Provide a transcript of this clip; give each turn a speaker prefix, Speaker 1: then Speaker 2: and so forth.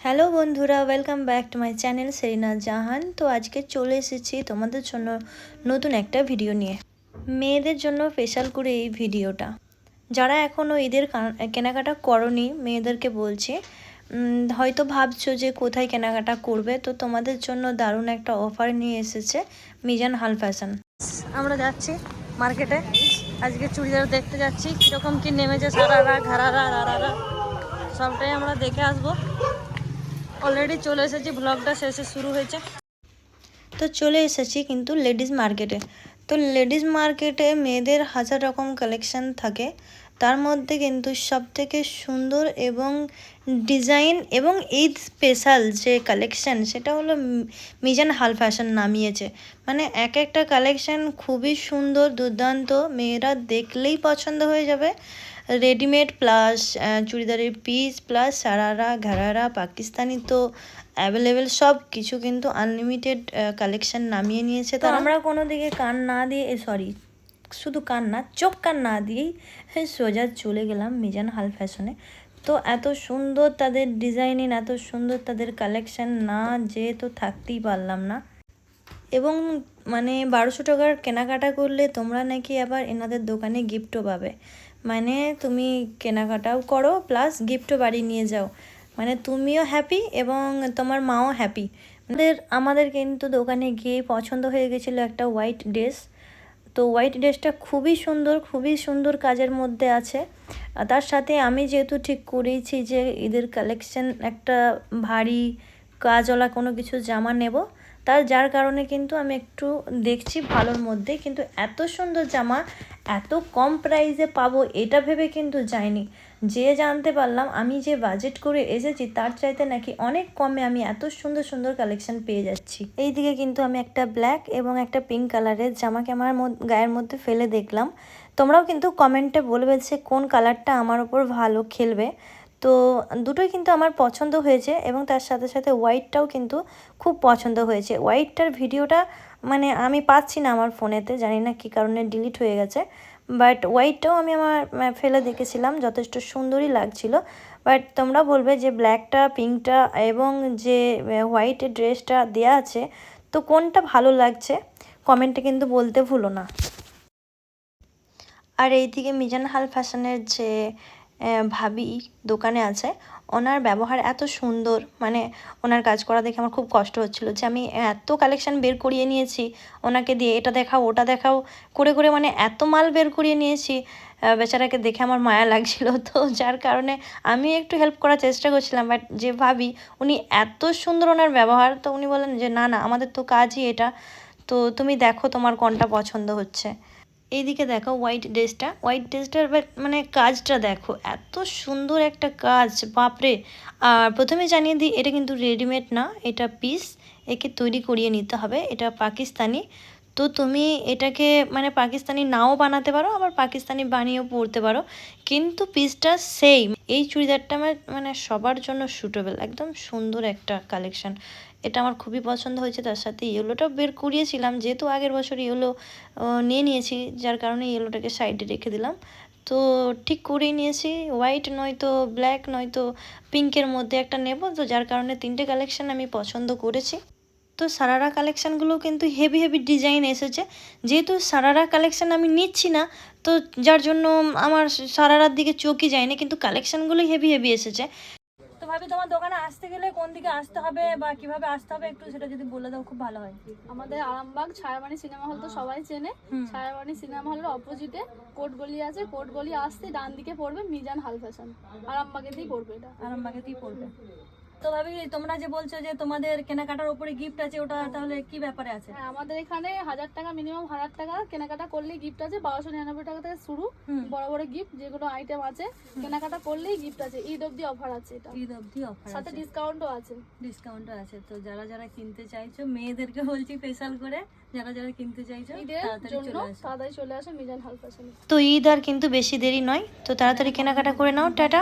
Speaker 1: Hello বন্ধুরা, welcome back to my channel Serina Jahan. তো আজকে চলে এসেছি তোমাদের জন্য নতুন একটা ভিডিও নিয়ে। মেয়েদের জন্য স্পেশাল করে এই ভিডিওটা। যারা এখনও ঈদের কেনাকাটা করনি মেয়েদেরকে বলছি, হয়তো ভাবছো যে কোথায় কেনাকাটা করবে, তো তোমাদের জন্য দারুণ একটা অফার নিয়ে এসেছে মিজান হাল ফ্যাশন। আমরা যাচ্ছি মার্কেটে, আজকে চুড়িদার দেখতে যাচ্ছি কীরকম কী নেমেছে, সারারা ঘাড়ারা রারারা সবটাই আমরা দেখে আসবো। অলরেডি চলে এসেছি, ব্লগটা শেষে শুরু হয়েছে। তো চলে এসেছি কিন্তু লেডিস মার্কেটে। তো লেডিস মার্কেটে মেয়েদের হাজার রকম কালেকশান থাকে, তার মধ্যে কিন্তু সবথেকে সুন্দর এবং ডিজাইন এবং ঈদ স্পেশাল যে কালেকশান সেটা হলো মিজান হাল ফ্যাশন নামিয়েছে। মানে এক একটা কালেকশান খুবই সুন্দর, দুর্দান্ত, মেয়েরা দেখলেই পছন্দ হয়ে যাবে। রেডিমেড প্লাস চুড়িদারের পিস প্লাস সারারা ঘাড়ারা পাকিস্তানি তো অ্যাভেলেবেল, সব কিছু কিন্তু আনলিমিটেড কালেকশান নামিয়ে নিয়েছে। তো আমরা কোনো দিকে কান না দিয়ে শুধু কান না, চোখ কান না দিয়েই সোজা চলে গেলাম মিজান হাল ফ্যাশনে। তো এত সুন্দর তাদের ডিজাইনিং, এত সুন্দর তাদের কালেকশান, না যেয়ে তো থাকতেই পারলাম না। এবং মানে 1200 টাকার কেনাকাটা করলে তোমরা নাকি আবার এনাদের দোকানে গিফটও পাবে। মানে তুমি কেনাকাটাও করো প্লাস গিফটও বাড়ি নিয়ে যাও, মানে তুমিও হ্যাপি এবং তোমার মাও হ্যাপি। আমাদের কিন্তু দোকানে গিয়ে পছন্দ হয়ে গেছিলো একটা হোয়াইট ড্রেস। তো হোয়াইট ড্রেসটা খুবই সুন্দর, খুবই সুন্দর কাজের মধ্যে আছে। তার সাথে আমি যেহেতু ঠিক করেছি যে ঈদের কালেকশন একটা ভারী কাজওয়ালা কোনো কিছু জামা নেব, যার কারণে কিন্তু আমি একটু দেখছি ভালোর মধ্যে, কিন্তু এত সুন্দর জামা এত কম প্রাইসে পাবো এটা ভেবে কিন্তু যাইনি। যে জানতে পারলাম আমি যে বাজেট করে এসেছি তার চাইতে নাকি অনেক কমে আমি এত সুন্দর সুন্দর কালেকশন পেয়ে যাচ্ছি। এইদিকে কিন্তু আমি একটা ব্ল্যাক এবং একটা পিঙ্ক কালারের জামাকে আমার গায়ের মধ্যে ফেলে দেখলাম। তোমরাও কিন্তু কমেন্টে বলবে যে কোন কালারটা আমার ওপর ভালো খেলবে। তো দুটোই কিন্তু আমার পছন্দ হয়েছে এবং তার সাথে সাথে হোয়াইটটাও কিন্তু খুব পছন্দ হয়েছে। হোয়াইটটার ভিডিওটা মানে আমি পাচ্ছি না আমার ফোনেতে, জানি না কী কারণে ডিলিট হয়ে গেছে। বাট হোয়াইটটাও আমি আমার ফেলে দেখেছিলাম, যথেষ্ট সুন্দরই লাগছিল। বাট তোমরা বলবে যে ব্ল্যাকটা, পিঙ্কটা এবং যে হোয়াইটের ড্রেসটা দেয়া আছে, তো কোনটা ভালো লাগছে কমেন্টে কিন্তু বলতে ভুলো না। আর এইদিকে মিজান হাল ফ্যাশনের যে ভাবি দোকানে আছে, ওনার ব্যবহার এত সুন্দর, মানে ওনার কাজ করা দেখে আমার খুব কষ্ট হচ্ছিল যে আমি এত কালেকশান বের করিয়ে নিয়েছি ওনাকে দিয়ে, এটা দেখাও ওটা দেখাও করে করে, মানে এত মাল বের করিয়ে নিয়েছি, বেচারাকে দেখে আমার মায়া লাগছিল। তো যার কারণে আমি একটু হেল্প করার চেষ্টা করছিলাম, বাট যে ভাবি উনি এত সুন্দর ওনার ব্যবহার, তো উনি বলেন যে না না, আমাদের তো কাজই এটা, তো তুমি দেখো তোমার কোনটা পছন্দ হচ্ছে। এইদিকে দেখো হোয়াইট ড্রেসটার মানে কাজটা দেখো, এত সুন্দর একটা কাজ, বাপরে। আর প্রথমে জানিয়ে দিই এটা কিন্তু রেডিমেড না, এটা পিস, একে তৈরি করিয়ে নিতে হবে। এটা পাকিস্তানি, তো তুমি এটাকে মানে পাকিস্তানি নাও বানাতে পারো, আবার পাকিস্তানি বানিয়েও পরতে পারো, কিন্তু পিসটা সেম। এই চুড়িদারটা আমার মানে সবার জন্য সুটেবল, একদম সুন্দর একটা কালেকশন। এটা আমার খুবই পছন্দ হয়েছে। তার সাথে ইয়েলোটাও বের করিয়েছিলাম, যেহেতু আগের বছর ইয়েলো নিয়ে নিয়েছি, যার কারণে ইয়েলোটাকে সাইডে রেখে দিলাম। তো ঠিক করেই নিয়েছি, হোয়াইট নয়তো ব্ল্যাক নয়তো পিঙ্কের মধ্যে একটা নেব, তো যার কারণে তিনটে কালেকশন আমি পছন্দ করেছি। তো সারারা কালেকশানগুলো কিন্তু হেভি হেভি ডিজাইন এসেছে, যেহেতু সারারা কালেকশান আমি নিচ্ছি না, তো যার জন্য আমার সারারার দিকে চোখই যায়নি, কিন্তু কালেকশানগুলোই হেভি হেভি এসেছে। তো ভাবি তোমার দোকানে আসতে গেলে কোন দিকে আসতে হবে বা কিভাবে আসতে হবে একটু সেটা যদি বলে দাও খুব ভালো হয়।
Speaker 2: আমাদের আরামবাগ ছায়াবাড়ি সিনেমা হল তো সবাই চেনে। ছায়াবাড়ি সিনেমা হলের অপোজিটে কোর্ট গলি আছে, কোর্ট গলি আসতে ডান দিকে পড়বে মিজান হাল ফ্যাশন, আরামবাগেতেই পড়বে, এটা
Speaker 1: আরামবাগেতেই পড়বে। তো ভাবি তোমরা যে বলছো যে তোমাদের কেনাকাটার উপরে গিফট আছে, ওটা তাহলে কি ব্যাপারে আছে?
Speaker 2: হ্যাঁ, আমাদের এখানে 1000 টাকা মিনিমাম 1000 টাকা কেনাকাটা করলেই গিফট আছে। 1299 টাকা থেকে শুরু বড় বড় গিফট যেগুলো আইটেম আছে, কেনাকাটা করলেই গিফট আছে। ঈদ অবধি অফার আছে, এটা
Speaker 1: ঈদ অবধি অফার
Speaker 2: সাথে ডিসকাউন্টও আছে।
Speaker 1: তো যারা যারা কিনতে চাইছো, মেয়েদেরকে বলছি স্পেশাল করে, যারা যারা কিনতে চাইছো
Speaker 2: ঈদের জন্য তাড়াতাড়ি চলে আসে মিজান হাল ফ্যাশনে।
Speaker 1: তো ঈদ আর কিন্তু বেশি দেরি নয়, তো তাড়াতাড়ি কেনাকাটা করে নাও। টাটা।